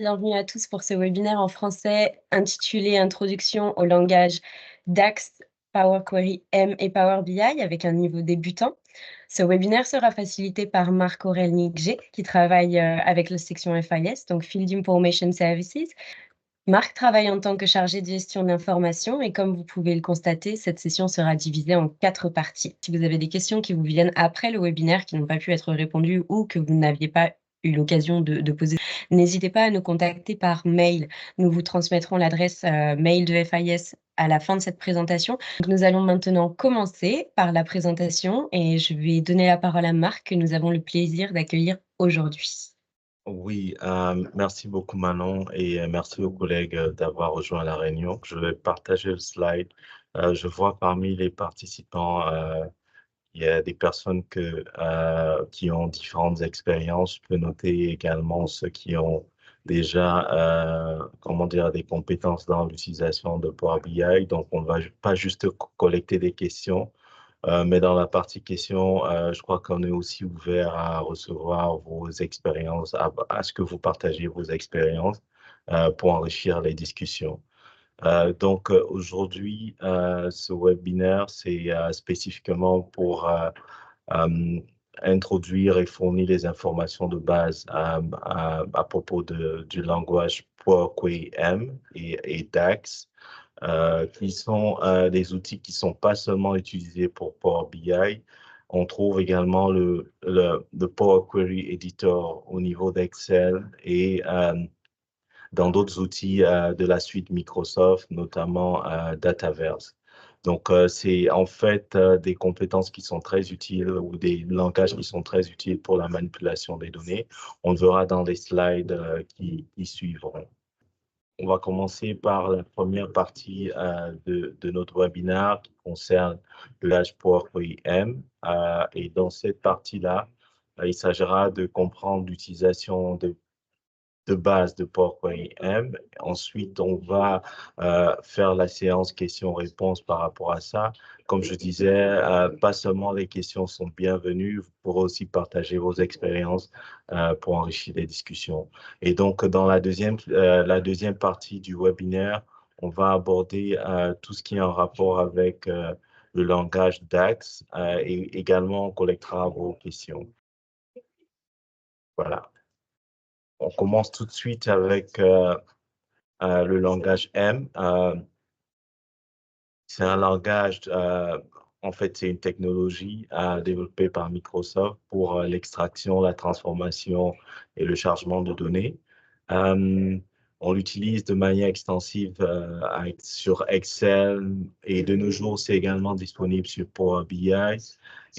Bienvenue à tous pour ce webinaire en français intitulé Introduction au langage DAX, Power Query M et Power BI avec un niveau débutant. Ce webinaire sera facilité par Marc-Aurèle Nigé qui travaille avec la section FIS, donc Field Information Services. Marc travaille en tant que chargé de gestion d'information et comme vous pouvez le constater, cette session sera divisée en 4 parties. Si vous avez des questions qui vous viennent après le webinaire qui n'ont pas pu être répondues ou que vous n'aviez pas eu l'occasion de poser, n'hésitez pas à nous contacter par mail. Nous vous transmettrons l'adresse mail de FIS à la fin de cette présentation. Donc, nous allons maintenant commencer par la présentation et je vais donner la parole à Marc que nous avons le plaisir d'accueillir aujourd'hui. Oui, merci beaucoup Manon et merci aux collègues d'avoir rejoint la réunion. Je vais partager le slide. Je vois parmi les participants, il y a des personnes qui ont différentes expériences. Je peux noter également ceux qui ont déjà, comment dire, des compétences dans l'utilisation de Power BI. Donc, on ne va pas juste collecter des questions. Mais dans la partie questions, je crois qu'on est aussi ouvert à recevoir vos expériences, à ce que vous partagez vos expériences pour enrichir les discussions. Donc aujourd'hui, ce webinaire, c'est spécifiquement pour introduire et fournir les informations de base à propos du langage Power Query M et DAX qui sont des outils qui sont pas seulement utilisés pour Power BI. On trouve également le Power Query Editor au niveau d'Excel et dans d'autres outils de la suite Microsoft, notamment Dataverse. Donc, c'est en fait des compétences qui sont très utiles ou des langages qui sont très utiles pour la manipulation des données. On le verra dans les slides qui suivront. On va commencer par la première partie de notre webinaire qui concerne le langage Power Query M. Et dans cette partie-là, il s'agira de comprendre l'utilisation de base de Power Query M. Ensuite, on va faire la séance questions-réponses par rapport à ça. Comme je disais, pas seulement les questions sont bienvenues, vous pourrez aussi partager vos expériences pour enrichir les discussions. Et donc, dans la deuxième partie du webinaire, on va aborder tout ce qui est en rapport avec le langage DAX et également on collectera vos questions. Voilà. On commence tout de suite avec le langage M. C'est un langage, en fait, c'est une technologie développée par Microsoft pour l'extraction, la transformation et le chargement de données. On l'utilise de manière extensive sur Excel et de nos jours, c'est également disponible sur Power BI.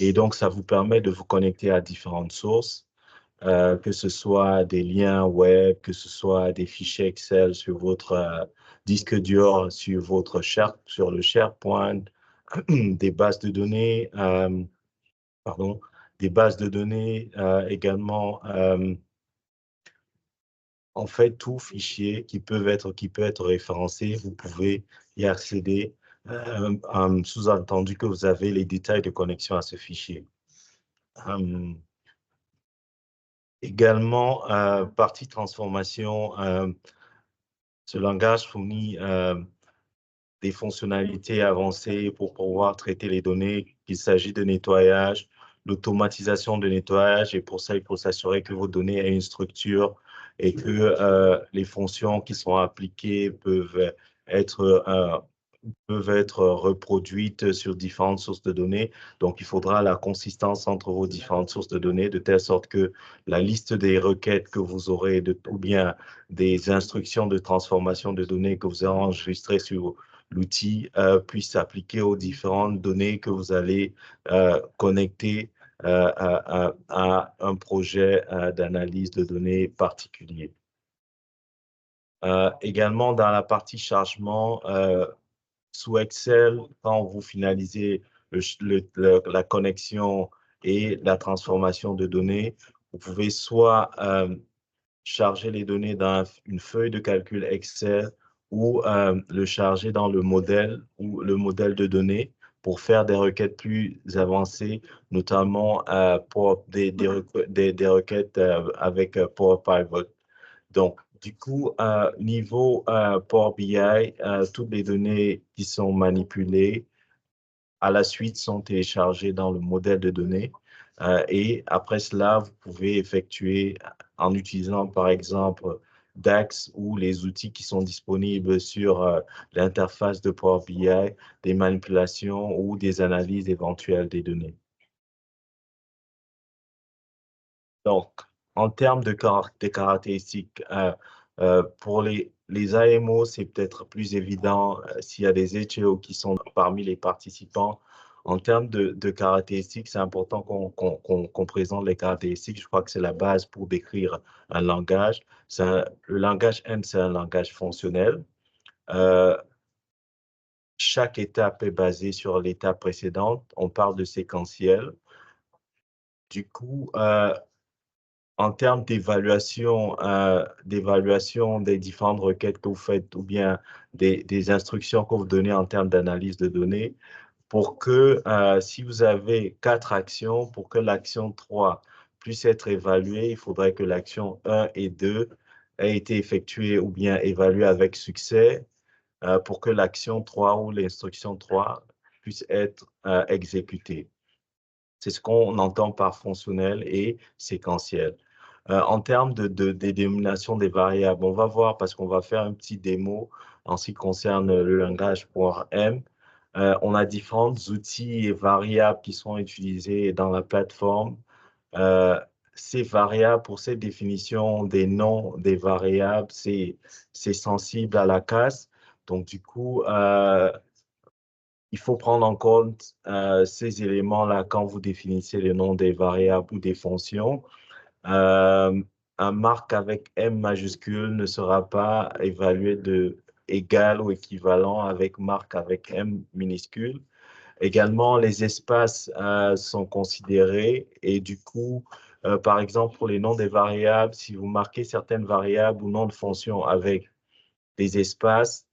Et donc, ça vous permet de vous connecter à différentes sources. Que ce soit des liens web, que ce soit des fichiers Excel sur votre disque dur, sur le SharePoint, des bases de données, pardon, des bases de données également. En fait, tout fichier qui peut être référencé, vous pouvez y accéder, sous-entendu que vous avez les détails de connexion à ce fichier. Également, partie transformation, ce langage fournit des fonctionnalités avancées pour pouvoir traiter les données, qu'il s'agit de nettoyage, l'automatisation de nettoyage, et pour ça, il faut s'assurer que vos données aient une structure et que les fonctions qui sont appliquées être peuvent être reproduites sur différentes sources de données. Donc, il faudra la consistance entre vos différentes sources de données, de telle sorte que la liste des requêtes que vous aurez, ou bien des instructions de transformation de données que vous aurez enregistrées sur l'outil puisse s'appliquer aux différentes données que vous allez connecter à un projet d'analyse de données particulier. Également, dans la partie chargement, sous Excel, quand vous finalisez la connexion et la transformation de données, vous pouvez soit charger les données dans une feuille de calcul Excel ou le charger dans le modèle de données pour faire des requêtes plus avancées, notamment pour des requêtes avec Power Pivot. Donc, Du coup, niveau Power BI, toutes les données qui sont manipulées à la suite sont téléchargées dans le modèle de données. Et après cela, vous pouvez effectuer, en utilisant par exemple DAX ou les outils qui sont disponibles sur l'interface de Power BI, des manipulations ou des analyses éventuelles des données. Donc, en termes de caractéristiques, pour les AMO, c'est peut-être plus évident s'il y a des HEO qui sont parmi les participants. En termes de caractéristiques, c'est important qu'on présente les caractéristiques. Je crois que c'est la base pour décrire un langage. Le langage M, c'est un langage fonctionnel. Euh, Chaque étape est basée sur l'étape précédente. On parle de séquentiel. Du coup, en termes d'évaluation des différentes requêtes que vous faites ou bien des instructions que vous donnez en termes d'analyse de données, pour que si vous avez 4 actions, pour que l'action 3 puisse être évaluée, il faudrait que l'action 1 et 2 aient été effectuées ou bien évaluées avec succès pour que l'action 3 ou l'instruction 3 puisse être exécutée. C'est ce qu'on entend par fonctionnel et séquentiel. En termes des dénominations des variables, on va voir parce qu'on va faire un petit démo en ce qui concerne le langage .M. On a différents outils et variables qui sont utilisés dans la plateforme. Ces variables, pour cette définition des noms des variables, c'est sensible à la casse. Donc, du coup, il faut prendre en compte ces éléments-là quand vous définissez les noms des variables ou des fonctions. Un marque avec M majuscule ne sera pas évalué de égal ou équivalent avec marque avec M minuscule. Également, les espaces sont considérés et du coup, par exemple, pour les noms des variables, si vous marquez certaines variables ou noms de fonctions avec des espaces,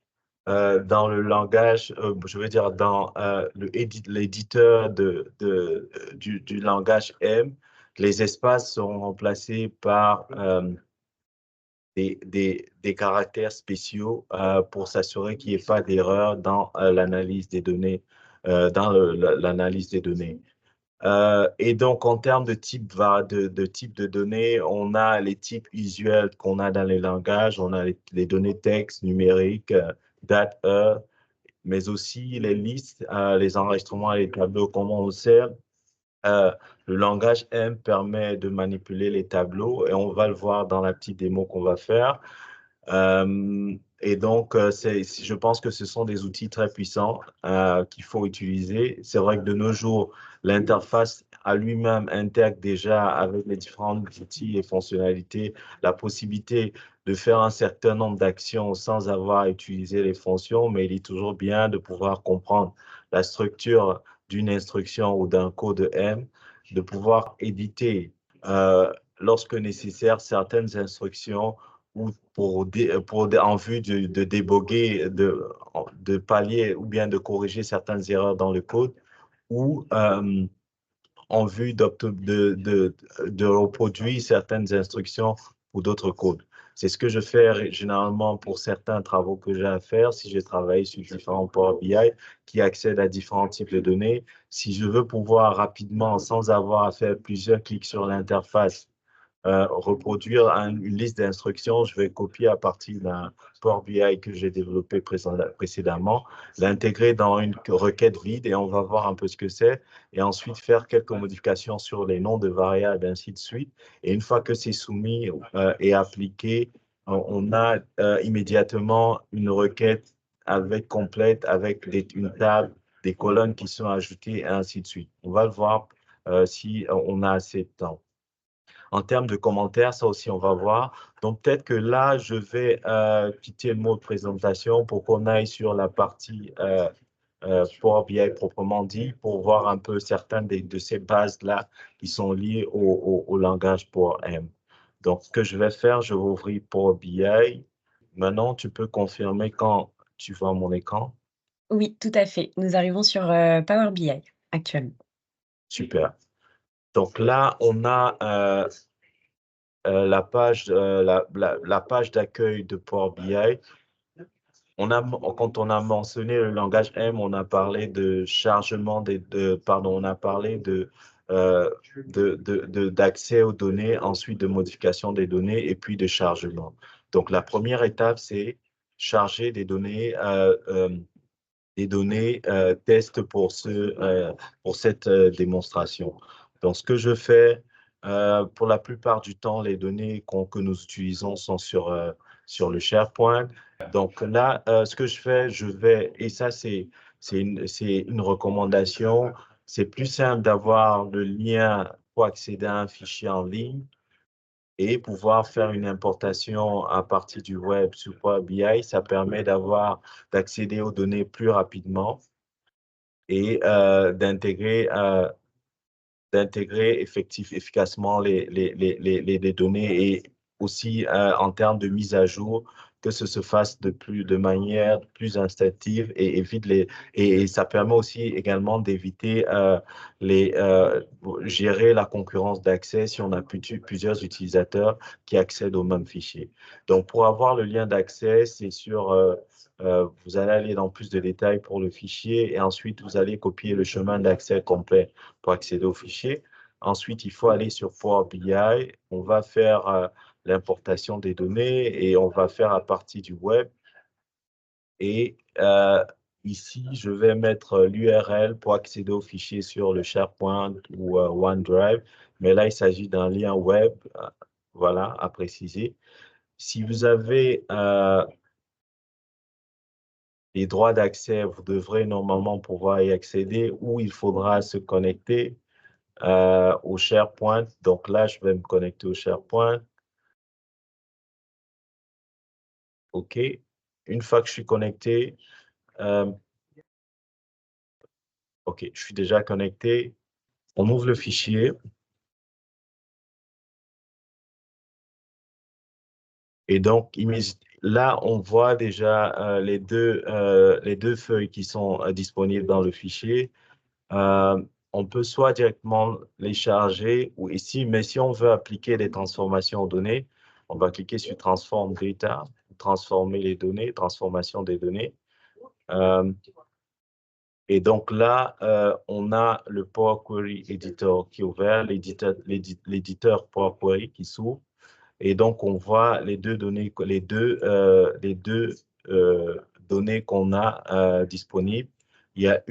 dans le langage, je veux dire dans l'éditeur du langage M, les espaces seront remplacés par des caractères spéciaux pour s'assurer qu'il n'y ait pas d'erreur dans l'analyse des données, l'analyse des données. Et donc, en termes de type de données, on a les types usuels qu'on a dans les langages, on a les données texte, numériques, date, heure, mais aussi les listes, les enregistrements et les tableaux, comment on sert. Le langage M permet de manipuler les tableaux et on va le voir dans la petite démo qu'on va faire. Et donc, je pense que ce sont des outils très puissants qu'il faut utiliser. C'est vrai que de nos jours, l'interface à lui-même intègre déjà avec les différents outils et fonctionnalités la possibilité de faire un certain nombre d'actions sans avoir à utiliser les fonctions, mais il est toujours bien de pouvoir comprendre la structure d'une instruction ou d'un code M, de pouvoir éditer lorsque nécessaire certaines instructions ou en vue de déboguer, de pallier ou bien de corriger certaines erreurs dans le code ou en vue de reproduire certaines instructions ou d'autres codes. C'est ce que je fais généralement pour certains travaux que j'ai à faire si je travaille sur différents Power BI qui accèdent à différents types de données. Si je veux pouvoir rapidement, sans avoir à faire plusieurs clics sur l'interface, reproduire une liste d'instructions, je vais copier à partir d'un Power BI que j'ai développé précédemment, l'intégrer dans une requête vide et on va voir un peu ce que c'est et ensuite faire quelques modifications sur les noms de variables, ainsi de suite. Et une fois que c'est soumis et appliqué, on a immédiatement une requête complète avec une table, des colonnes qui sont ajoutées et ainsi de suite. On va le voir si on a assez de temps. En termes de commentaires, ça aussi, on va voir. Donc, peut-être que là, je vais quitter le mode présentation pour qu'on aille sur la partie Power BI proprement dit, pour voir un peu certaines de ces bases-là qui sont liées au langage Power M. Donc, ce que je vais faire, je vais ouvrir Power BI. Maintenant, tu peux confirmer quand tu vois mon écran. Oui, tout à fait. Nous arrivons sur, Power BI actuellement. Super. Donc là, on a la page d'accueil de Power BI, quand on a mentionné le langage M, on a parlé de chargement on a parlé d'accès aux données, ensuite de modification des données et puis de chargement. Donc, la première étape, c'est charger des données tests pour cette démonstration. Donc, ce que je fais, pour la plupart du temps, les données que nous utilisons sont sur le SharePoint. Donc là, ce que je fais, et ça, c'est une recommandation, c'est plus simple d'avoir le lien pour accéder à un fichier en ligne et pouvoir faire une importation à partir du web sur Power BI. Ça permet d'accéder aux données plus rapidement et d'intégrer efficacement les données et aussi en termes de mise à jour, que ce se fasse de manière plus instinctive et ça permet aussi également d'éviter gérer la concurrence d'accès si on a plusieurs utilisateurs qui accèdent au même fichier. Donc, pour avoir le lien d'accès, c'est vous allez aller dans plus de détails pour le fichier et ensuite vous allez copier le chemin d'accès complet pour accéder au fichier. Ensuite, il faut aller sur Power BI. On va faire l'importation des données et on va faire à partir du web. Et ici, je vais mettre l'URL pour accéder au fichier sur le SharePoint ou OneDrive. Mais là, il s'agit d'un lien web, voilà, à préciser. Si vous avez les droits d'accès, vous devrez normalement pouvoir y accéder ou il faudra se connecter au SharePoint. Donc là, je vais me connecter au SharePoint. OK. Une fois que je suis connecté, OK, je suis déjà connecté. On ouvre le fichier. Et donc, là, on voit déjà les deux feuilles qui sont disponibles dans le fichier. On peut soit directement les charger ou ici, mais si on veut appliquer des transformations aux données, on va cliquer sur Transform Data, transformer les données, transformation des données. Et donc là, on a le Power Query Editor qui est ouvert, l'éditeur Power Query qui s'ouvre. Et donc, on voit les deux données qu'on a disponibles. Il y a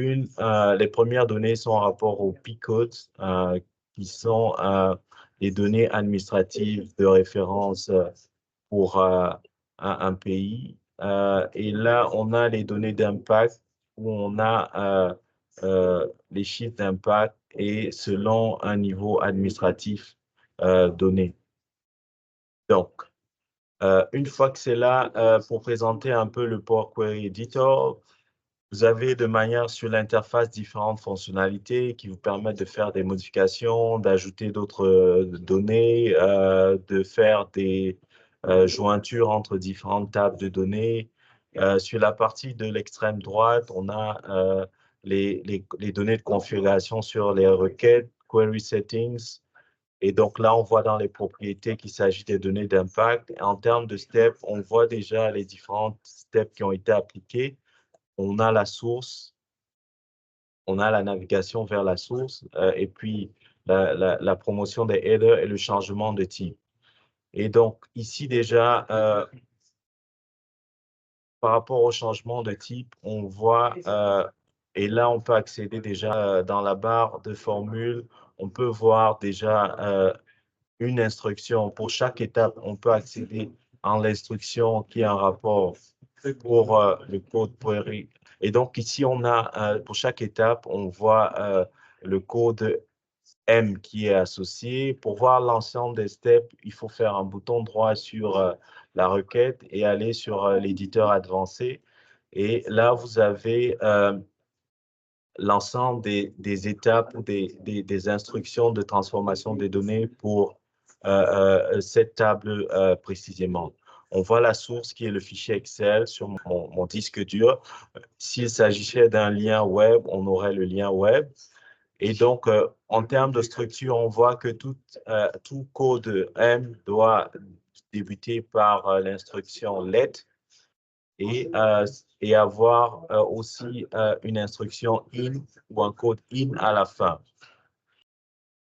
les premières données sont en rapport aux P-codes, qui sont les données administratives de référence pour un pays. Et là, on a les données d'impact où on a les chiffres d'impact et selon un niveau administratif donné. Donc, une fois que c'est là, pour présenter un peu le Power Query Editor, vous avez de manière sur l'interface différentes fonctionnalités qui vous permettent de faire des modifications, d'ajouter d'autres données, de faire des jointures entre différentes tables de données. Sur la partie de l'extrême droite, on a les données de configuration sur les requêtes, Query Settings. Et donc là, on voit dans les propriétés qu'il s'agit des données d'impact. En termes de steps, on voit déjà les différentes steps qui ont été appliqués. On a la source, on a la navigation vers la source, et puis la promotion des headers et le changement de type. Et donc, ici déjà, par rapport au changement de type, on voit, et là, on peut accéder déjà dans la barre de formule, on peut voir déjà une instruction. Pour chaque étape, on peut accéder en l'instruction qui est en rapport pour le code query. Et donc, ici, on a, pour chaque étape, on voit le code M qui est associé. Pour voir l'ensemble des steps, il faut faire un bouton droit sur la requête et aller sur l'éditeur avancé. Et là, vous avez l'ensemble des étapes ou des instructions de transformation des données pour cette table précisément. On voit la source qui est le fichier Excel sur mon disque dur. S'il s'agissait d'un lien web, on aurait le lien web. Et donc, en termes de structure, on voit que tout code M doit débuter par l'instruction let et, et avoir aussi une instruction in ou un code in à la fin.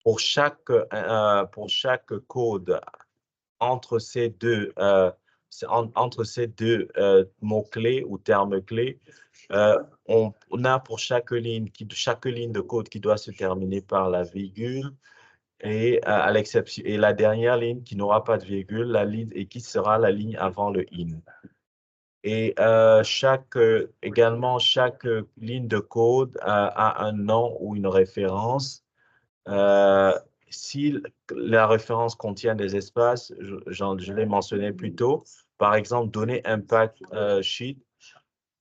Pour chaque code entre ces deux, mots-clés ou termes-clés, on a pour chaque ligne de code qui doit se terminer par la virgule et à l'exception et la dernière ligne qui n'aura pas de virgule, la ligne et qui sera la ligne avant le in. Et également, chaque ligne de code a un nom ou une référence. Si la référence contient des espaces, je l'ai mentionné plus tôt, par exemple, donner impact sheet.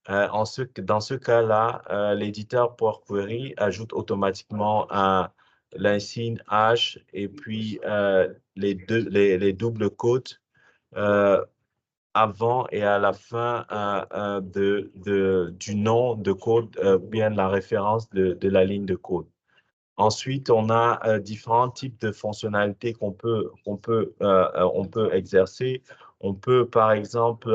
Dans ce cas-là, l'éditeur Power Query ajoute automatiquement l'insigne H et puis les doubles quotes avant et à la fin du nom de code, bien la référence de la ligne de code. Ensuite, on a différents types de fonctionnalités qu'on peut exercer. On peut, par exemple,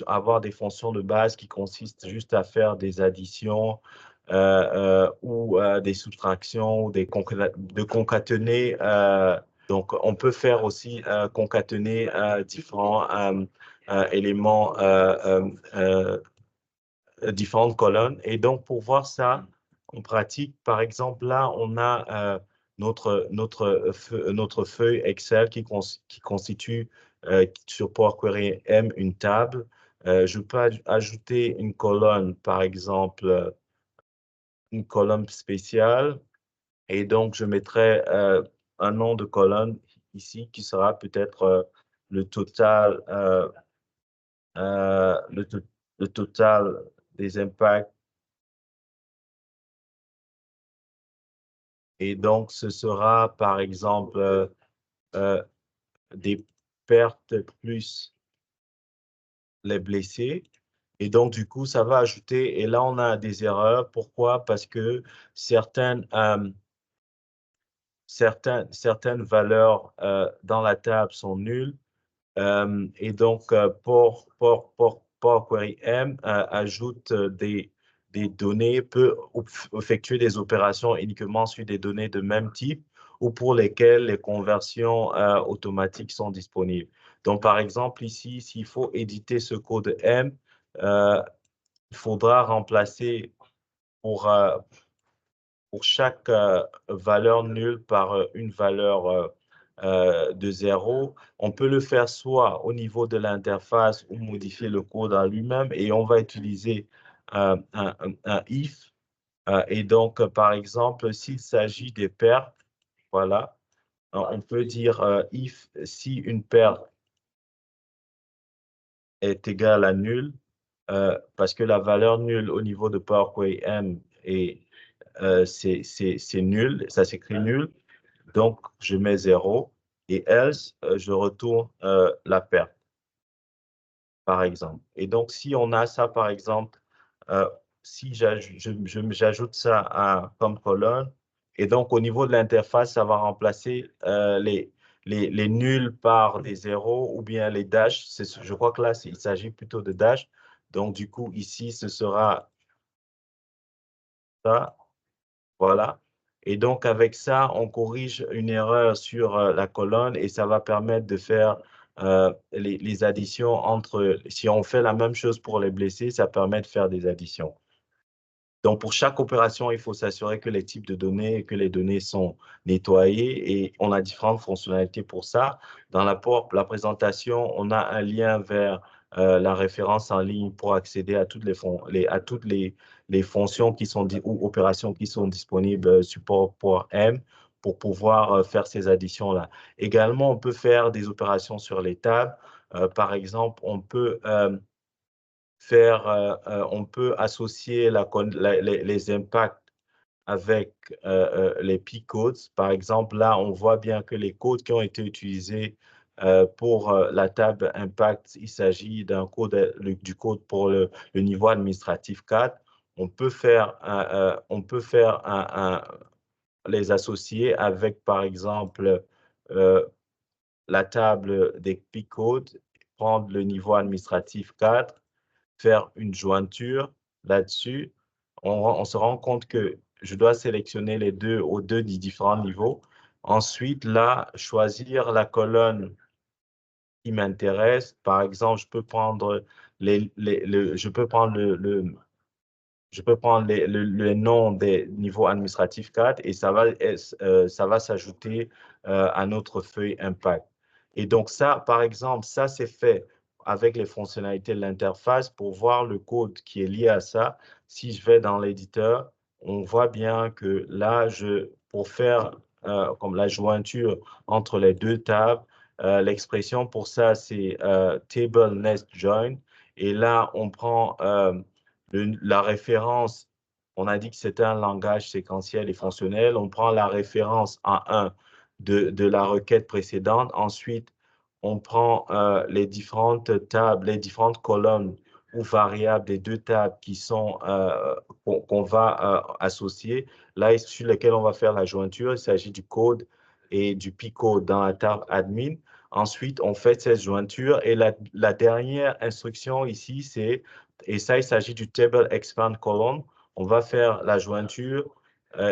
avoir des fonctions de base qui consistent juste à faire des additions ou des soustractions ou de concaténer. Donc, on peut faire aussi concaténer différents éléments, différentes colonnes. Et donc, pour voir ça en pratique, par exemple, là, on a notre feuille Excel qui constitue sur Power Query M une table. Je peux ajouter une colonne, par exemple, une colonne spéciale. Et donc, je mettrai un nom de colonne ici qui sera peut-être le total, le total des impacts. Et donc, ce sera, par exemple, des pertes plus les blessés. Et donc, du coup, ça va ajouter, et là, on a des erreurs. Pourquoi? Parce que certaines valeurs dans la table sont nulles. Et donc, Power Query M ajoute des données, peut effectuer des opérations uniquement sur des données de même type ou pour lesquelles les conversions automatiques sont disponibles. Donc, par exemple, ici, s'il faut éditer ce code M, il faudra remplacer pour chaque valeur nulle par une valeur de 0. On peut le faire soit au niveau de l'interface ou modifier le code en lui-même et on va utiliser un if. Et donc, par exemple, s'il s'agit des pertes, voilà, on peut dire if si une perte est égale à nul, parce que la valeur nulle au niveau de Power Query M c'est nul, ça s'écrit nul. Donc, je mets 0 et else, je retourne la perte, par exemple. Et donc, si on a ça, par exemple, si j'ajoute ça comme colonne, et donc au niveau de l'interface, ça va remplacer les nuls par des zéros ou bien les dash. Je crois que là, il s'agit plutôt de dash. Donc, du coup, ici, ce sera ça. Voilà. Et donc, avec ça, on corrige une erreur sur la colonne et ça va permettre de faire les additions entre... Si on fait la même chose pour les blessés, ça permet de faire des additions. Donc, pour chaque opération, il faut s'assurer que les types de données, que les données sont nettoyées et on a différentes fonctionnalités pour ça. Dans la présentation, on a un lien vers la référence en ligne pour accéder à toutes les fonctions qui sont ou opérations qui sont disponibles sur Power M pour pouvoir faire ces additions-là. Également, on peut faire des opérations sur les tables. Par exemple, on peut on peut associer les impacts avec les P-codes. Par exemple, là, on voit bien que les codes qui ont été utilisés pour la table impact, il s'agit du code pour le niveau administratif 4. on peut les associer avec, par exemple, la table des P-codes, prendre le niveau administratif 4, faire une jointure là-dessus. On se rend compte que je dois sélectionner les deux aux deux différents niveaux. Ensuite, là, choisir la colonne qui m'intéresse. Par exemple, je peux prendre je peux prendre je peux prendre le nom des niveaux administratifs 4 et ça va s'ajouter à notre feuille impact. Et donc ça, par exemple, ça c'est fait avec les fonctionnalités de l'interface pour voir le code qui est lié à ça. Si je vais dans l'éditeur, on voit bien que là, pour faire comme la jointure entre les deux tables, l'expression pour ça, c'est table nest join. Et là, on prend la référence, on a dit que c'était un langage séquentiel et fonctionnel. On prend la référence en 1 de la requête précédente. Ensuite, on prend les différentes tables, les différentes colonnes ou variables des deux tables qu'on va associer. Là, sur lesquelles on va faire la jointure, il s'agit du code et du P-code dans la table admin. Ensuite, on fait cette jointure et la dernière instruction ici, et ça, il s'agit du table expand column. On va faire la jointure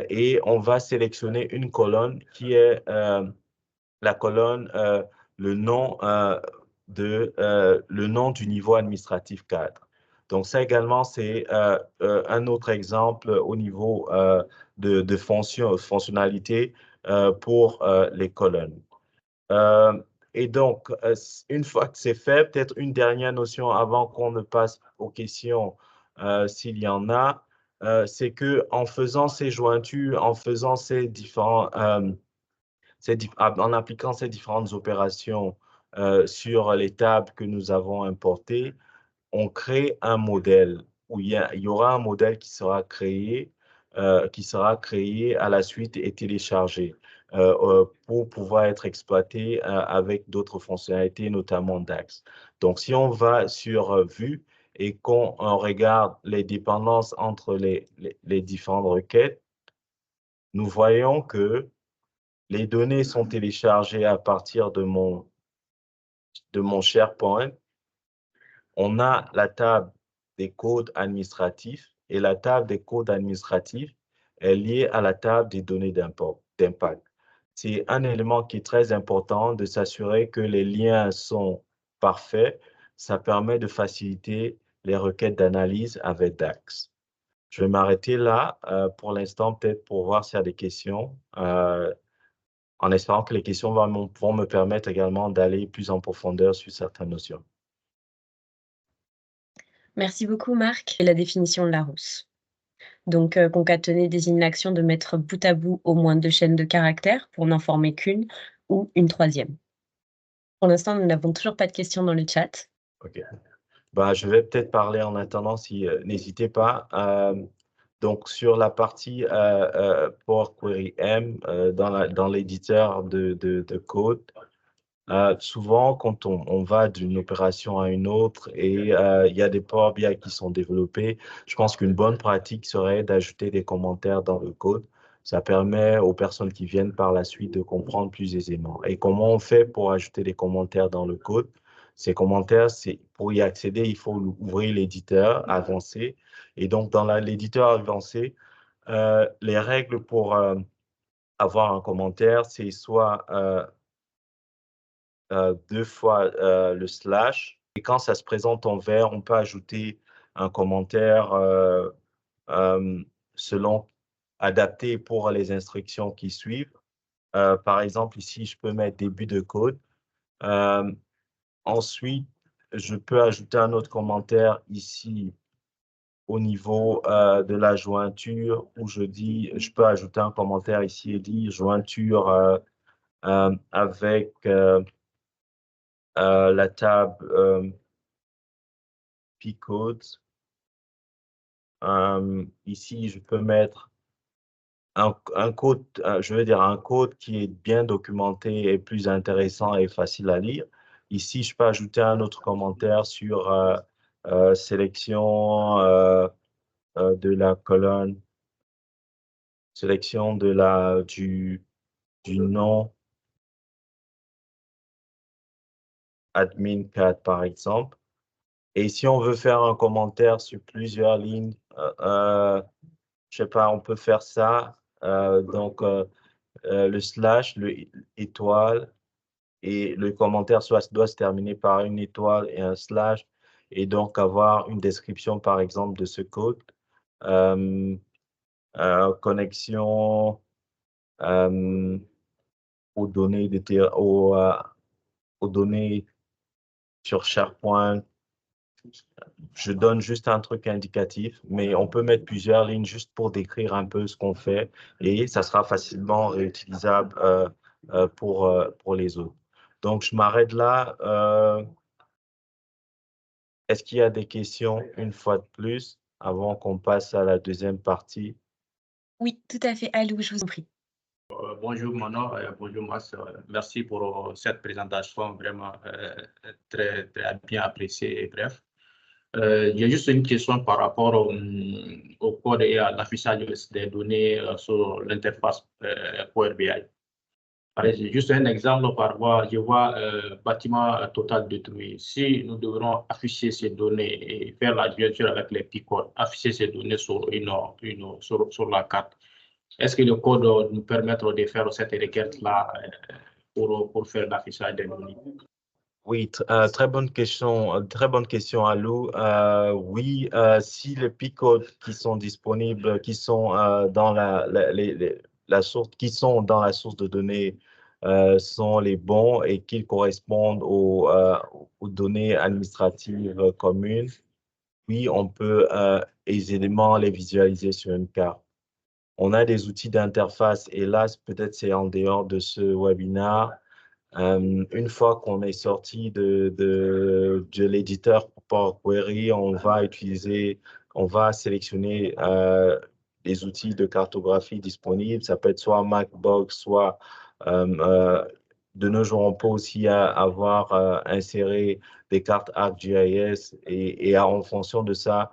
et on va sélectionner une colonne qui est la colonne, le nom, le nom du niveau administratif 4. Donc ça également, c'est un autre exemple au niveau de fonctionnalité pour les colonnes. Et donc, une fois que c'est fait, peut-être une dernière notion avant qu'on ne passe aux questions, s'il y en a, c'est que en faisant ces jointures, en faisant en appliquant ces différentes opérations sur les tables que nous avons importées, on crée un modèle où il y aura un modèle qui sera créé à la suite et téléchargé pour pouvoir être exploité avec d'autres fonctionnalités, notamment DAX. Donc, si on va sur Vue et qu'on regarde les dépendances entre les différentes requêtes, nous voyons que les données sont téléchargées à partir de mon SharePoint. On a la table des codes administratifs et la table des codes administratifs est liée à la table des données d'impact. C'est un élément qui est très important de s'assurer que les liens sont parfaits. Ça permet de faciliter les requêtes d'analyse avec DAX. Je vais m'arrêter là pour l'instant, peut-être pour voir s'il y a des questions, en espérant que les questions vont me permettre également d'aller plus en profondeur sur certaines notions. Merci beaucoup Marc. Et la définition de Larousse. Donc, concaténer désigne l'action de mettre bout à bout au moins 2 chaînes de caractères pour n'en former qu'une ou une troisième. Pour l'instant, nous n'avons toujours pas de questions dans le chat. OK. Bah, je vais peut-être parler en attendant, si n'hésitez pas. Donc, sur la partie Power Query M dans l'éditeur de code, souvent, quand on va d'une opération à une autre et il y a des Power BI qui sont développés, je pense qu'une bonne pratique serait d'ajouter des commentaires dans le code. Ça permet aux personnes qui viennent par la suite de comprendre plus aisément. Et comment on fait pour ajouter des commentaires dans le code? Ces commentaires, pour y accéder, il faut ouvrir l'éditeur avancé. Et donc, dans l'éditeur avancé, les règles pour avoir un commentaire, c'est soit 2 fois le slash. Et quand ça se présente en vert, on peut ajouter un commentaire selon adapté pour les instructions qui suivent. Par exemple, ici, je peux mettre début de code. Ensuite, je peux ajouter un autre commentaire ici au niveau de la jointure où je peux ajouter un commentaire ici et dire jointure avec la table P-codes. Ici, je peux mettre un code, je veux dire un code qui est bien documenté et plus intéressant et facile à lire. Ici, je peux ajouter un autre commentaire sur sélection de la colonne, sélection du nom admin 4 par exemple. Et si on veut faire un commentaire sur plusieurs lignes, je sais pas, on peut faire ça. Donc, le slash, le étoile, et le commentaire doit se terminer par une étoile et un slash, et donc avoir une description, par exemple, de ce code. Euh, Connexion aux données, aux données sur SharePoint. Je donne juste un truc indicatif, mais on peut mettre plusieurs lignes juste pour décrire un peu ce qu'on fait et ça sera facilement réutilisable pour les autres. Donc, je m'arrête là. Est-ce qu'il y a des questions une fois de plus avant qu'on passe à la deuxième partie? Oui, tout à fait. Alou, je vous en prie. Bonjour Manon, bonjour Mas. Merci pour cette présentation vraiment très, très bien appréciée et bref. J'ai juste une question par rapport au code et à l'affichage des données sur l'interface Power BI. Allez, juste un exemple par rapport, je vois bâtiment total détruit. Si nous devrons afficher ces données et faire la liaison avec les petits codes, afficher ces données sur, sur la carte, est-ce que le code nous permettra de faire cette requête-là pour faire l'affichage des données? Oui, très bonne question, Alou. Oui, si les picodes qui sont disponibles, qui sont dans la source, qui sont dans la source de données sont les bons et qu'ils correspondent aux données administratives communes, oui, on peut aisément les visualiser sur une carte. On a des outils d'interface, hélas, peut-être c'est en dehors de ce webinaire. Une fois qu'on est sorti de l'éditeur Power Query, on va sélectionner les outils de cartographie disponibles. Ça peut être soit Macbox, soit de nos jours, on peut aussi avoir inséré des cartes ArcGIS et en fonction de ça,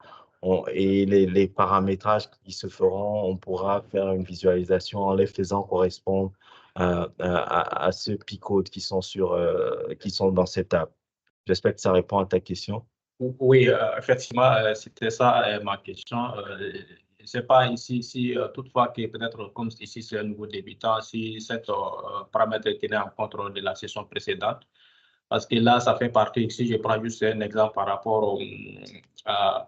et les paramétrages qui se feront, on pourra faire une visualisation en les faisant correspondre à ceux P-codes qui sont dans cette app. J'espère que ça répond à ta question. Oui, effectivement, c'était ça ma question. Je ne sais pas ici si toutefois que peut-être comme ici c'est un nouveau débutant, si cet paramètre est tenu en compte de la session précédente. Parce que là, ça fait partie, si je prends juste un exemple par rapport à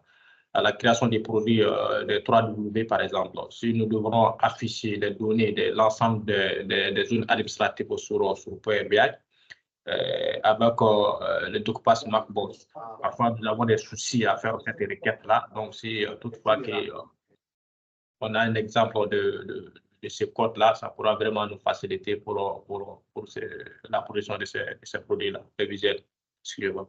la création des produits de 3W, par exemple. Si nous devrons afficher les données de l'ensemble des zones administratives sur Power BI, avec le DocPass Macbox. Parfois, nous avons des soucis à faire cette requête-là. Donc, si toutefois on a un exemple de ce code-là, ça pourra vraiment nous faciliter pour la production de ces produits-là, les visuels. Excusez-moi.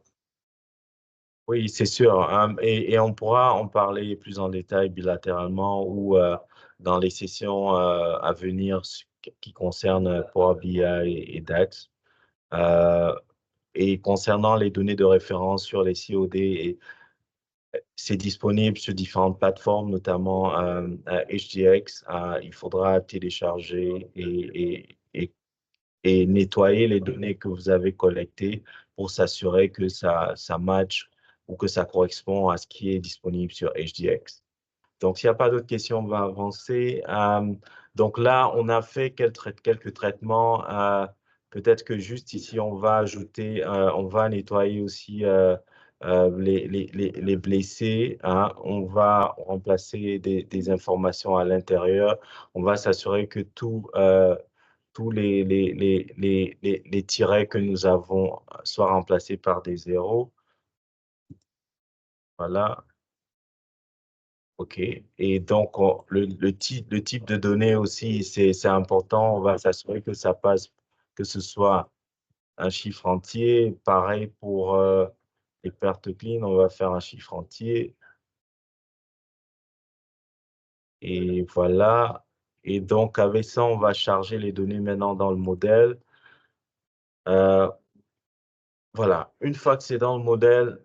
Oui, c'est sûr. Et on pourra en parler plus en détail bilatéralement ou dans les sessions à venir qui concernent Power BI et DAX. Et concernant les données de référence sur les COD, c'est disponible sur différentes plateformes, notamment HDX. Il faudra télécharger et nettoyer les données que vous avez collectées pour s'assurer que ça match ou que ça correspond à ce qui est disponible sur HDX. Donc, s'il n'y a pas d'autres questions, on va avancer. Donc là, on a fait quelques traitements. Peut-être que juste ici, on va ajouter, on va nettoyer aussi les blessés. Hein. On va remplacer des informations à l'intérieur. On va s'assurer que tous les tirets que nous avons soient remplacés par des zéros. Voilà. OK. Et donc, le type de données aussi, c'est important. On va s'assurer que ça passe, que ce soit un chiffre entier. Pareil pour les pertes clean, on va faire un chiffre entier. Et voilà. Et donc, avec ça, on va charger les données maintenant dans le modèle. Voilà. Une fois que c'est dans le modèle,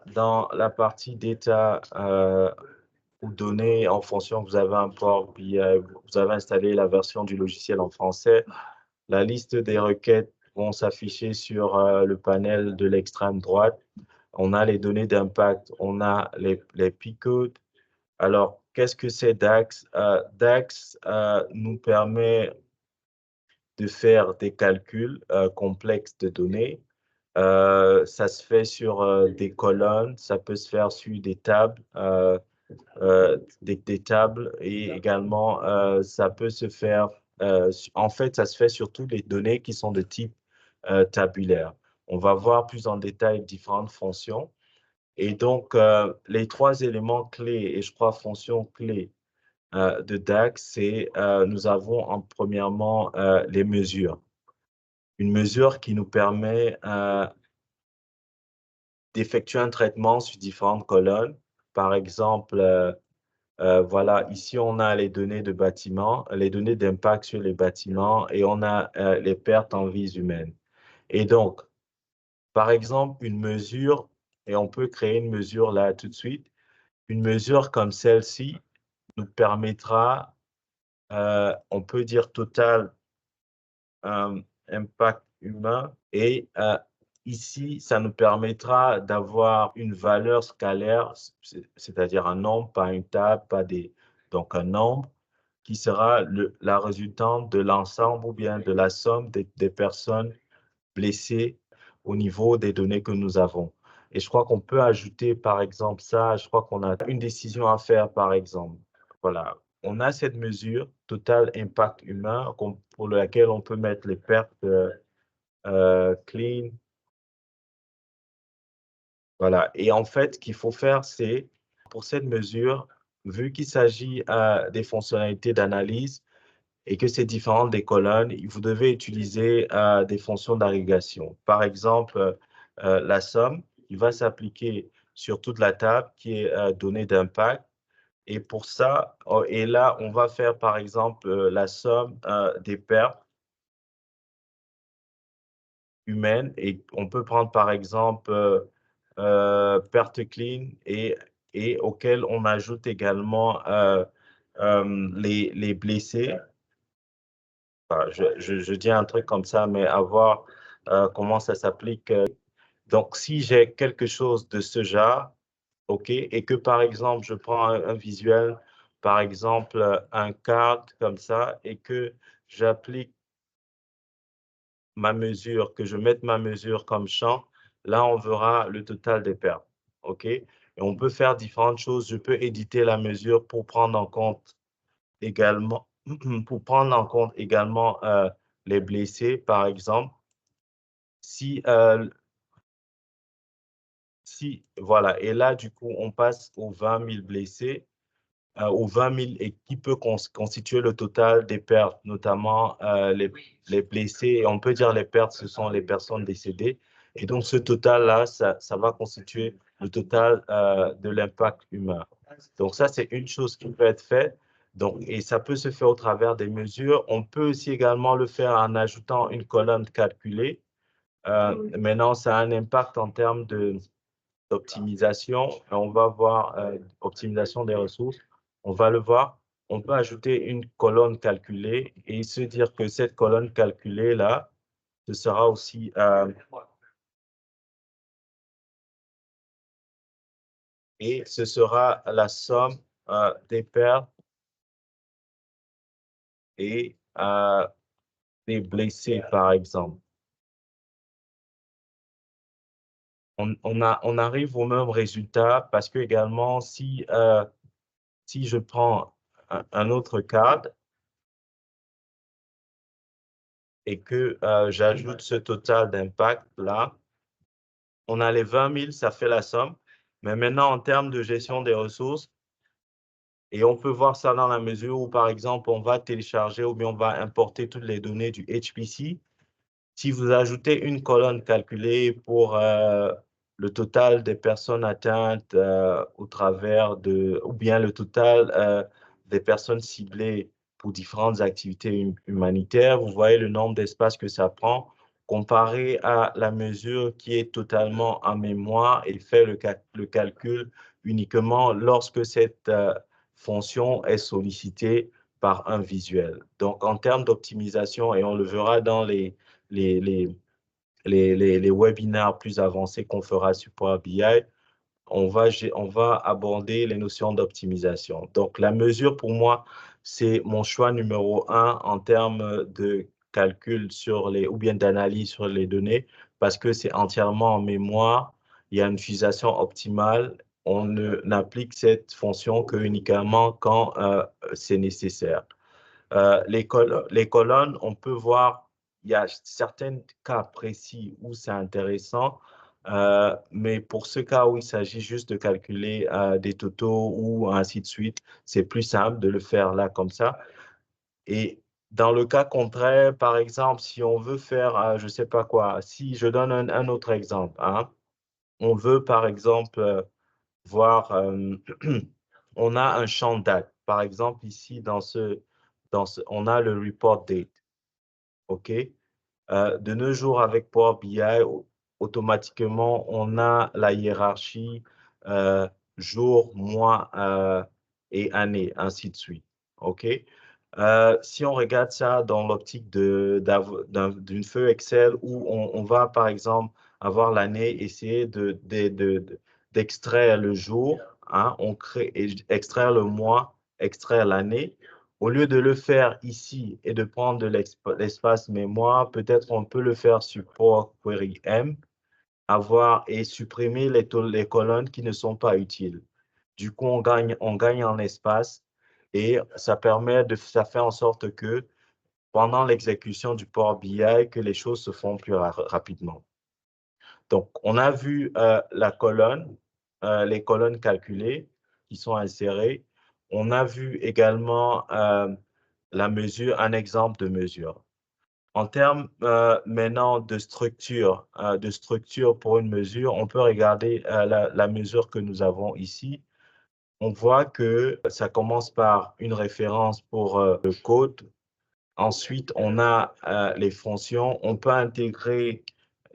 dans la partie data, vous donner en fonction que vous avez un port BI, vous avez installé la version du logiciel en français. La liste des requêtes vont s'afficher sur le panel de l'extrême droite. On a les données d'impact, on a les P-codes. Alors, qu'est-ce que c'est DAX? DAX nous permet de faire des calculs complexes de données. Ça se fait sur des colonnes, ça peut se faire sur des tables, des tables et également ça peut se faire, en fait, ça se fait sur toutes les données qui sont de type tabulaire. On va voir plus en détail différentes fonctions. Et donc, les trois éléments clés, et je crois fonctions clés de DAX, c'est nous avons premièrement les mesures. Une mesure qui nous permet d'effectuer un traitement sur différentes colonnes. Par exemple, voilà, ici, on a les données de bâtiments, les données d'impact sur les bâtiments et on a les pertes en vies humaines. Et donc, par exemple, une mesure, et on peut créer une mesure là tout de suite, une mesure comme celle-ci nous permettra, on peut dire total impact humain et ici, ça nous permettra d'avoir une valeur scalaire, c'est-à-dire un nombre, pas une table, donc un nombre qui sera la résultante de l'ensemble ou bien de la somme des personnes blessées au niveau des données que nous avons. Et je crois qu'on peut ajouter, par exemple, ça, je crois qu'on a une décision à faire, par exemple. Voilà, on a cette mesure, total impact humain, pour laquelle on peut mettre les pertes clean. Voilà, et en fait, ce qu'il faut faire, c'est, pour cette mesure, vu qu'il s'agit des fonctionnalités d'analyse et que c'est différent des colonnes, vous devez utiliser des fonctions d'agrégation. Par exemple, la somme, qui va s'appliquer sur toute la table qui est donnée d'impact. Et pour ça, et là, on va faire par exemple la somme des pertes humaines et on peut prendre par exemple pertes clean et auquel on ajoute également les blessés. Enfin, je dis un truc comme ça, mais à voir comment ça s'applique. Donc, si j'ai quelque chose de ce genre, OK, et que par exemple, je prends un visuel, par exemple, un card comme ça, et que j'applique ma mesure, que je mette ma mesure comme champ, là, on verra le total des pertes. OK? Et on peut faire différentes choses. Je peux éditer la mesure pour prendre en compte également, les blessés, par exemple. Si, voilà, et là, du coup, on passe aux 20 000 blessés, aux 20 000 et qui peut constituer le total des pertes, notamment les blessés. Et on peut dire les pertes, ce sont les personnes décédées. Et donc, ce total-là, ça va constituer le total de l'impact humain. Donc, ça, c'est une chose qui peut être faite. Donc, et ça peut se faire au travers des mesures. On peut aussi également le faire en ajoutant une colonne calculée. Maintenant, ça a un impact en termes d'optimisation. On va voir optimisation des ressources. On va le voir. On peut ajouter une colonne calculée et se dire que cette colonne calculée-là, ce sera aussi et ce sera la somme des pertes et des blessés, par exemple. On arrive au même résultat parce que également, si je prends un autre cadre et que j'ajoute ce total d'impact là, on a les 20 000, ça fait la somme. Mais maintenant, en termes de gestion des ressources, et on peut voir ça dans la mesure où, par exemple, on va télécharger ou bien on va importer toutes les données du HPC. Si vous ajoutez une colonne calculée pour le total des personnes atteintes au travers ou bien le total des personnes ciblées pour différentes activités humanitaires, vous voyez le nombre d'espace que ça prend comparé à la mesure qui est totalement en mémoire et fait le calcul uniquement lorsque cette fonction est sollicitée par un visuel. Donc, en termes d'optimisation, et on le verra dans les webinaires plus avancés qu'on fera sur Power BI, on va aborder les notions d'optimisation. Donc, la mesure pour moi, c'est mon choix numéro 1 en termes de calcul ou bien d'analyse sur les données, parce que c'est entièrement en mémoire. Il y a une utilisation optimale. On n'applique cette fonction que uniquement quand c'est nécessaire. Les colonnes, on peut voir, il y a certains cas précis où c'est intéressant, mais pour ce cas où il s'agit juste de calculer des totaux ou ainsi de suite, c'est plus simple de le faire là comme ça. Et dans le cas contraire, par exemple, si on veut faire, je ne sais pas quoi, si je donne un autre exemple, hein, on veut par exemple voir, on a un champ date. Par exemple, ici, on a le report date. OK? De nos jours, avec Power BI, automatiquement, on a la hiérarchie jour, mois et année, ainsi de suite. OK? Si on regarde ça dans l'optique d'une feuille Excel où on va, par exemple, avoir l'année, essayer d'extraire le jour, hein, extraire le mois, extraire l'année. Au lieu de le faire ici et de prendre de l'espace mémoire, peut-être on peut le faire sur Power Query M, et supprimer les colonnes qui ne sont pas utiles. Du coup, on gagne en espace et ça fait en sorte que pendant l'exécution du Power BI, que les choses se font plus rapidement. Donc, on a vu les colonnes calculées qui sont insérées. On a vu également un exemple de mesure. En termes maintenant de structure pour une mesure, on peut regarder la mesure que nous avons ici. On voit que ça commence par une référence pour le code. Ensuite, on a les fonctions. On peut intégrer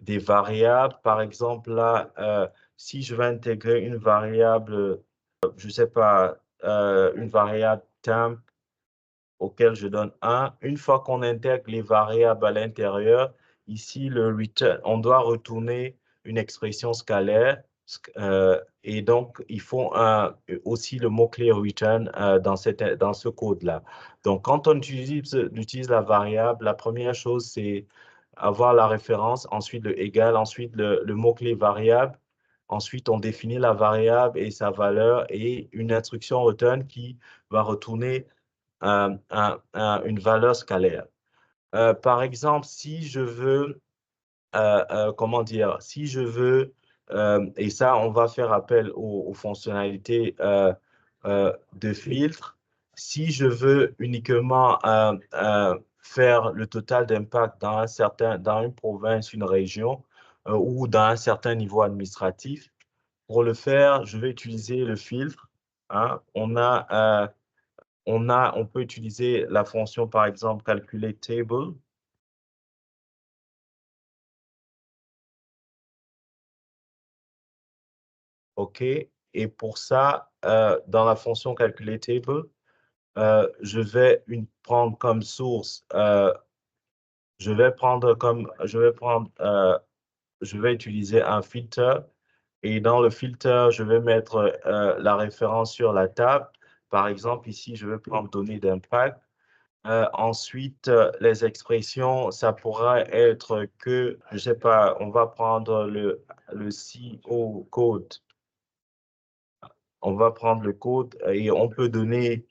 des variables. Par exemple, là, si je veux intégrer une variable, je ne sais pas, une variable temp auquel je donne 1, une fois qu'on intègre les variables à l'intérieur, ici, le return, on doit retourner une expression scalaire. Et donc, il faut aussi le mot-clé return dans ce code-là. Donc, quand on utilise la variable, la première chose, c'est avoir la référence, ensuite le égal, ensuite le mot-clé variable. Ensuite, on définit la variable et sa valeur et une instruction return qui va retourner une valeur scalaire. Par exemple, si je veux, si je veux, et ça, on va faire appel aux fonctionnalités de filtre. Si je veux uniquement faire le total d'impact dans une province, une région, ou dans un certain niveau administratif, pour le faire, je vais utiliser le filtre. Hein. On peut utiliser la fonction, par exemple, calculer table. OK. Et pour ça, dans la fonction calculer table, je vais prendre comme source, je vais utiliser un filtre. Et dans le filtre, je vais mettre la référence sur la table. Par exemple, ici, je vais prendre données d'impact. Ensuite, les expressions, ça pourra être que, je ne sais pas, on va prendre le CO code. On va prendre le code et on peut donner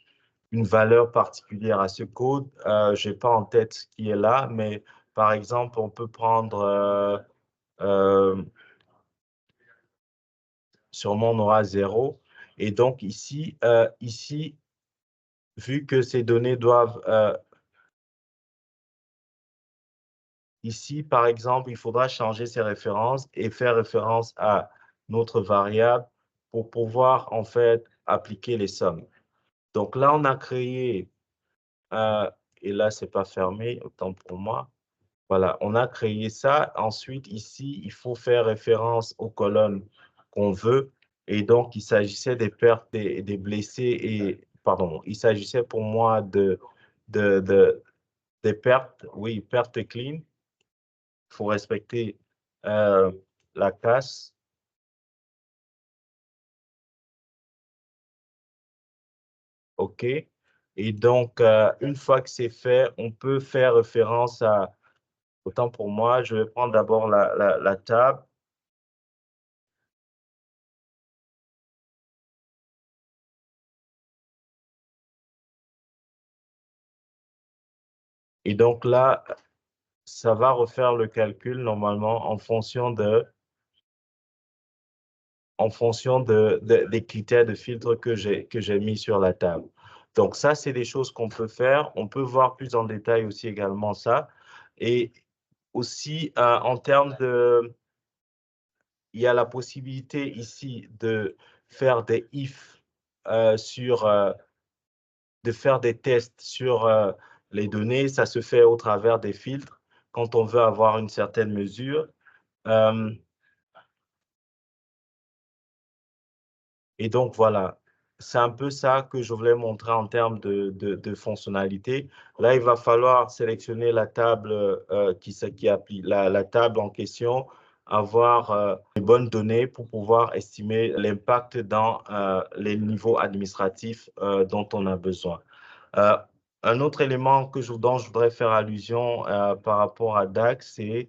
une valeur particulière à ce code. Je n'ai pas en tête ce qui est là, mais par exemple, on peut prendre, sûrement on aura 0. Et donc ici, vu que ces données doivent ici, par exemple, il faudra changer ces références et faire référence à notre variable pour pouvoir, en fait, appliquer les sommes. Donc là, on a créé, et là, ce n'est pas fermé, autant pour moi. Voilà, on a créé ça. Ensuite, ici, il faut faire référence aux colonnes qu'on veut. Et donc, il s'agissait des pertes, des blessés et pardon, il s'agissait pour moi des pertes, oui, pertes clean. Il faut respecter la casse. OK. Et donc, une fois que c'est fait, on peut faire référence à, autant pour moi, je vais prendre d'abord la table. Et donc là, ça va refaire le calcul normalement en fonction des critères de filtre que j'ai mis sur la table. Donc ça, c'est des choses qu'on peut faire. On peut voir plus en détail aussi également ça. Et aussi, en termes de... Il y a la possibilité ici de faire des if de faire des tests sur les données. Ça se fait au travers des filtres quand on veut avoir une certaine mesure. Et donc, voilà, c'est un peu ça que je voulais montrer en termes de fonctionnalité. Là, il va falloir sélectionner la table qui applique la table en question, avoir les bonnes données pour pouvoir estimer l'impact dans les niveaux administratifs dont on a besoin. Un autre élément dont je voudrais faire allusion par rapport à DAX, c'est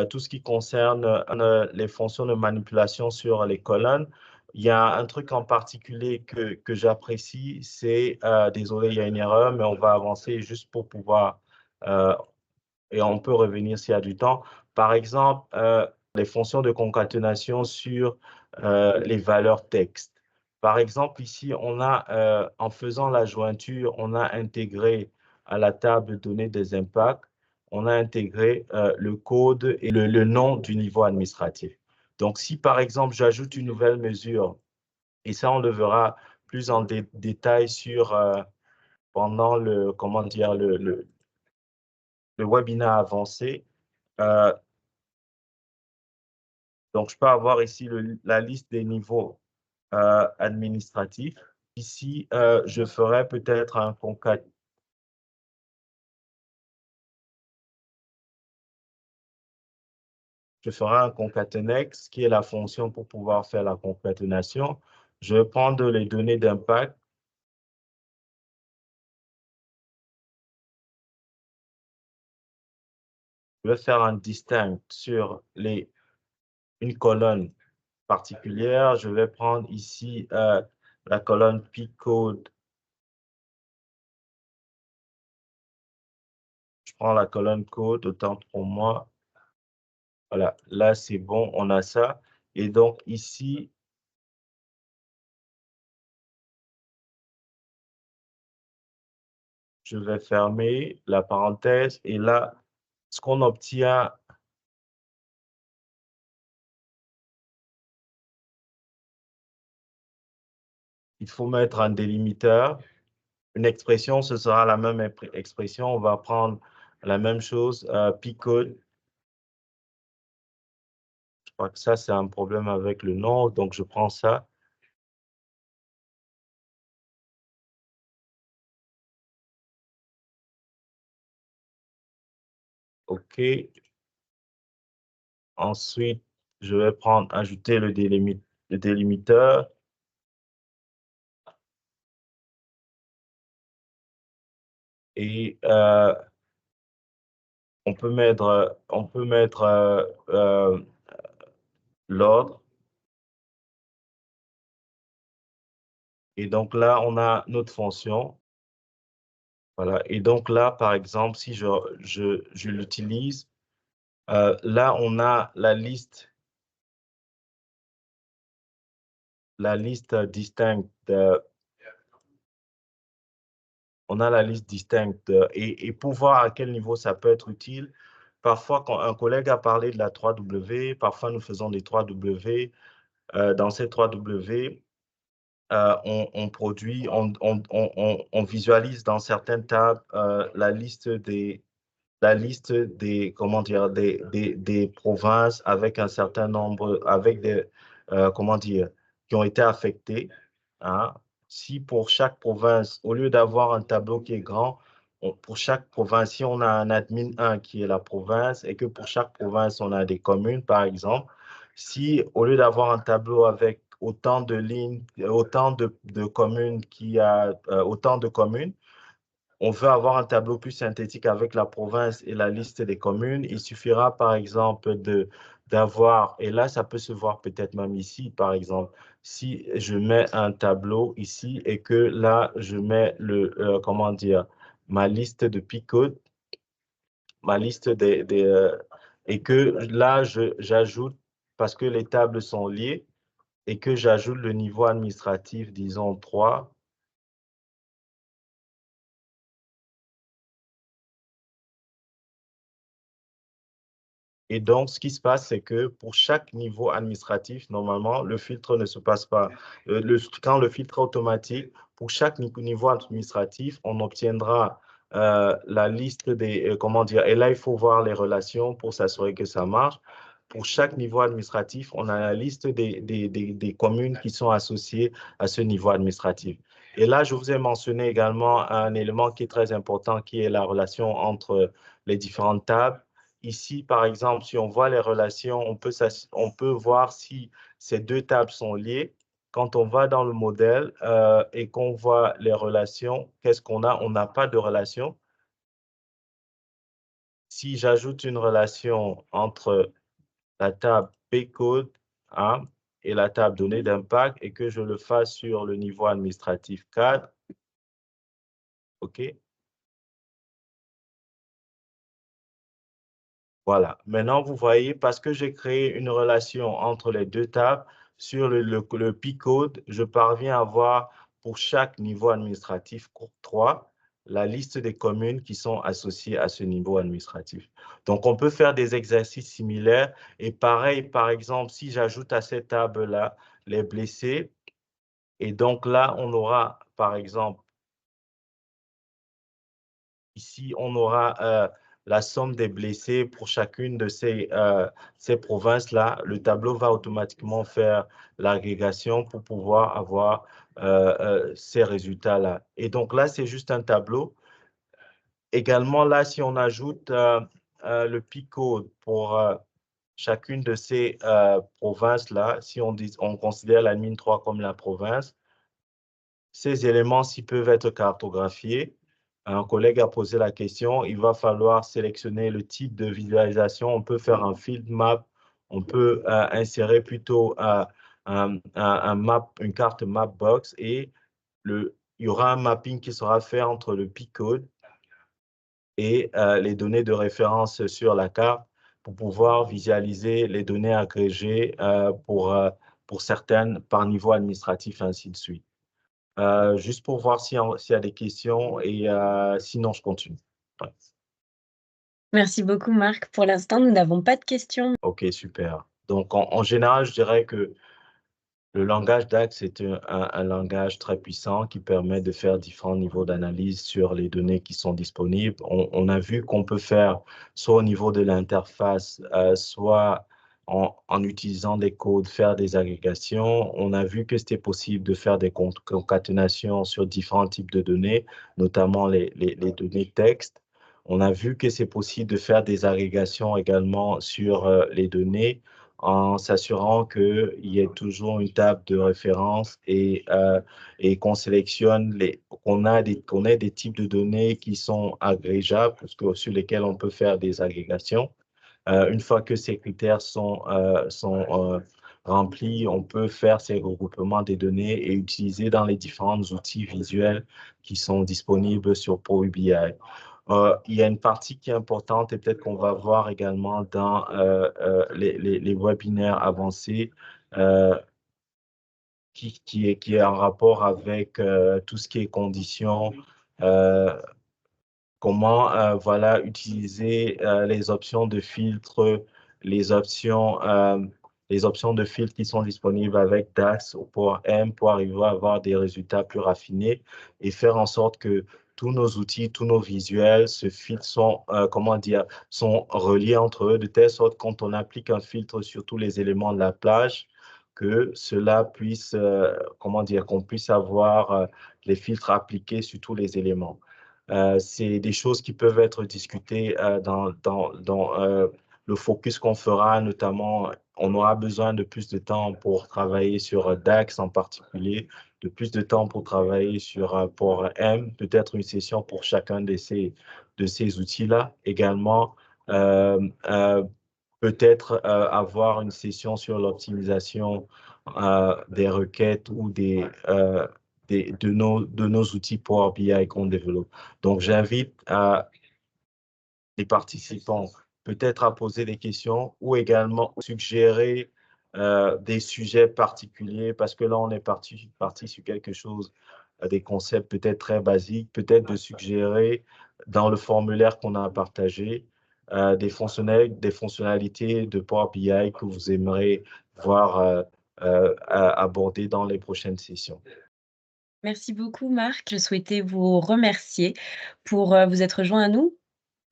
tout ce qui concerne les fonctions de manipulation sur les colonnes. Il y a un truc en particulier que j'apprécie, c'est, désolé, il y a une erreur, mais on va avancer juste pour pouvoir, et on peut revenir s'il y a du temps. Par exemple, les fonctions de concaténation sur les valeurs texte. Par exemple, ici, on a, en faisant la jointure, on a intégré à la table de données des impacts, on a intégré le code et le nom du niveau administratif. Donc, si par exemple, j'ajoute une nouvelle mesure, et ça, on le verra plus en détail sur, pendant comment dire, le webinaire avancé. Donc, je peux avoir ici la liste des niveaux administratifs. Ici, je ferai peut-être un concat. Je ferai un concatenex, qui est la fonction pour pouvoir faire la concaténation. Je vais prendre les données d'impact. Je vais faire un distinct sur une colonne particulière. Je vais prendre ici la colonne P-code. Je prends la colonne code, autant pour moi. Voilà, là, c'est bon, on a ça. Et donc, ici, je vais fermer la parenthèse. Et là, ce qu'on obtient, il faut mettre un délimiteur. Une expression, ce sera la même expression. On va prendre la même chose, P-code. Je crois que ça, c'est un problème avec le nom, donc je prends ça. OK. Ensuite, je vais ajouter le délimiteur. Et on peut mettre l'ordre. Et donc là, on a notre fonction. Voilà. Et donc là, par exemple, si je l'utilise, là, on a la liste distincte. On a la liste distincte et pour voir à quel niveau ça peut être utile. Parfois, quand un collègue a parlé de la 3W, parfois nous faisons des 3W. Dans ces 3W, on produit, on visualise dans certaines tables la liste des, comment dire, des provinces avec un certain nombre, avec des, comment dire, qui ont été affectées. Hein. si pour chaque province, au lieu d'avoir un tableau qui est grand, pour chaque province, si on a un admin 1 qui est la province et que pour chaque province, on a des communes, par exemple, si au lieu d'avoir un tableau avec autant de lignes, autant de communes autant de communes, on veut avoir un tableau plus synthétique avec la province et la liste des communes, il suffira par exemple d'avoir, et là ça peut se voir peut-être même ici par exemple, si je mets un tableau ici et que là je mets comment dire, ma liste de P-code, ma liste et que là j'ajoute, parce que les tables sont liées, et que j'ajoute le niveau administratif, disons 3. Et donc, ce qui se passe, c'est que pour chaque niveau administratif, normalement, le filtre ne se passe pas. Quand le filtre est automatique, pour chaque niveau administratif, on obtiendra la liste des, comment dire, et là, il faut voir les relations pour s'assurer que ça marche. Pour chaque niveau administratif, on a la liste des communes qui sont associées à ce niveau administratif. Et là, je vous ai mentionné également un élément qui est très important, qui est la relation entre les différentes tables. Ici, par exemple, si on voit les relations, on peut voir si ces deux tables sont liées. Quand on va dans le modèle et qu'on voit les relations, qu'est-ce qu'on a? On n'a pas de relation. Si j'ajoute une relation entre la table P-code et la table données d'impact et que je le fasse sur le niveau administratif 4, OK? Voilà. Maintenant, vous voyez, parce que j'ai créé une relation entre les deux tables, sur le P-code, je parviens à voir pour chaque niveau administratif 3, la liste des communes qui sont associées à ce niveau administratif. Donc, on peut faire des exercices similaires. Et pareil, par exemple, si j'ajoute à cette table-là les blessés, et donc là, on aura, par exemple, ici, on aura la somme des blessés pour chacune de ces provinces-là. Le tableau va automatiquement faire l'agrégation pour pouvoir avoir ces résultats-là. Et donc là, c'est juste un tableau. Également, là, si on ajoute le P-code pour chacune de ces provinces-là, si on considère la mine 3 comme la province, ces éléments-ci peuvent être cartographiés. Un collègue a posé la question, il va falloir sélectionner le type de visualisation. On peut faire un field map, on peut insérer plutôt une carte Mapbox et il y aura un mapping qui sera fait entre le P-code et les données de référence sur la carte pour pouvoir visualiser les données agrégées pour certaines par niveau administratif, ainsi de suite. Juste pour voir s'il y a des questions et sinon, je continue. Ouais. Merci beaucoup, Marc. Pour l'instant, nous n'avons pas de questions. OK, super. Donc, en général, je dirais que le langage DAX est un langage très puissant qui permet de faire différents niveaux d'analyse sur les données qui sont disponibles. On a vu qu'on peut faire soit au niveau de l'interface, soit en utilisant des codes, faire des agrégations. On a vu que c'était possible de faire des concaténations sur différents types de données, notamment les données texte. On a vu que c'est possible de faire des agrégations également sur les données en s'assurant qu'il y ait toujours une table de référence et qu'on sélectionne, qu'on ait des types de données qui sont agrégables, sur lesquels on peut faire des agrégations. Une fois que ces critères sont remplis, on peut faire ces regroupements des données et utiliser dans les différents outils visuels qui sont disponibles sur Power BI. Il y a une partie qui est importante et peut-être qu'on va voir également dans les webinaires avancés qui est en rapport avec tout ce qui est conditions, comment voilà, utiliser les options de filtre, les options de filtre qui sont disponibles avec DAX ou Power M pour arriver à avoir des résultats plus raffinés et faire en sorte que tous nos outils, tous nos visuels, ce filtre comment dire, sont reliés entre eux de telle sorte que quand on applique un filtre sur tous les éléments de la plage, que cela puisse, comment dire, qu'on puisse avoir les filtres appliqués sur tous les éléments. C'est des choses qui peuvent être discutées dans le focus qu'on fera, notamment, on aura besoin de plus de temps pour travailler sur DAX en particulier, de plus de temps pour travailler sur Power M, peut-être une session pour chacun de ces outils-là. Également, peut-être avoir une session sur l'optimisation des requêtes ou de nos outils Power BI qu'on développe. Donc, j'invite les participants peut-être à poser des questions ou également suggérer des sujets particuliers, parce que là, on est parti sur quelque chose, des concepts peut-être très basiques, peut-être de suggérer dans le formulaire qu'on a partagé des fonctionnalités de Power BI que vous aimeriez voir aborder dans les prochaines sessions. Merci beaucoup Marc. Je souhaitais vous remercier pour, vous être joint à nous,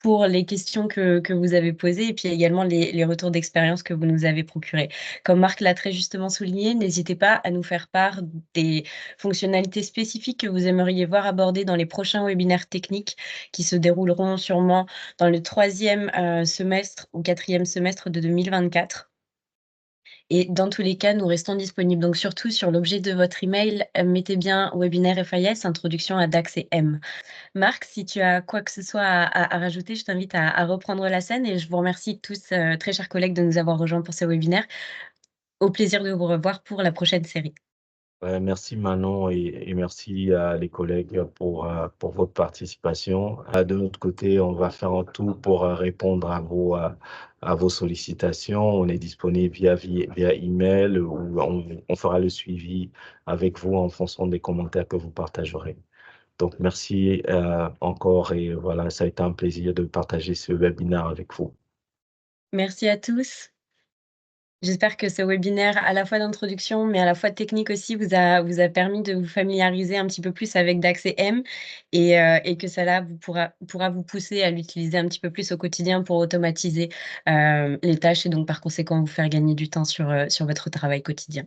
pour les questions que vous avez posées et puis également les retours d'expérience que vous nous avez procurés. Comme Marc l'a très justement souligné, n'hésitez pas à nous faire part des fonctionnalités spécifiques que vous aimeriez voir abordées dans les prochains webinaires techniques qui se dérouleront sûrement dans le 3e semestre ou 4e semestre de 2024. Et dans tous les cas, nous restons disponibles. Donc surtout sur l'objet de votre email, mettez bien webinaire FIS, introduction à DAX et M. Marc, si tu as quoi que ce soit à rajouter, je t'invite à reprendre la scène et je vous remercie tous, très chers collègues, de nous avoir rejoints pour ce webinaire. Au plaisir de vous revoir pour la prochaine série. Merci Manon et merci à les collègues pour votre participation. De notre côté, on va faire un tout pour répondre à vos sollicitations. On est disponible via email ou on fera le suivi avec vous en fonction des commentaires que vous partagerez. Donc, merci encore et voilà, ça a été un plaisir de partager ce webinaire avec vous. Merci à tous. J'espère que ce webinaire, à la fois d'introduction, mais à la fois technique aussi, vous a permis de vous familiariser un petit peu plus avec DAX et M et que cela pourra vous pousser à l'utiliser un petit peu plus au quotidien pour automatiser les tâches et donc par conséquent vous faire gagner du temps sur votre travail quotidien.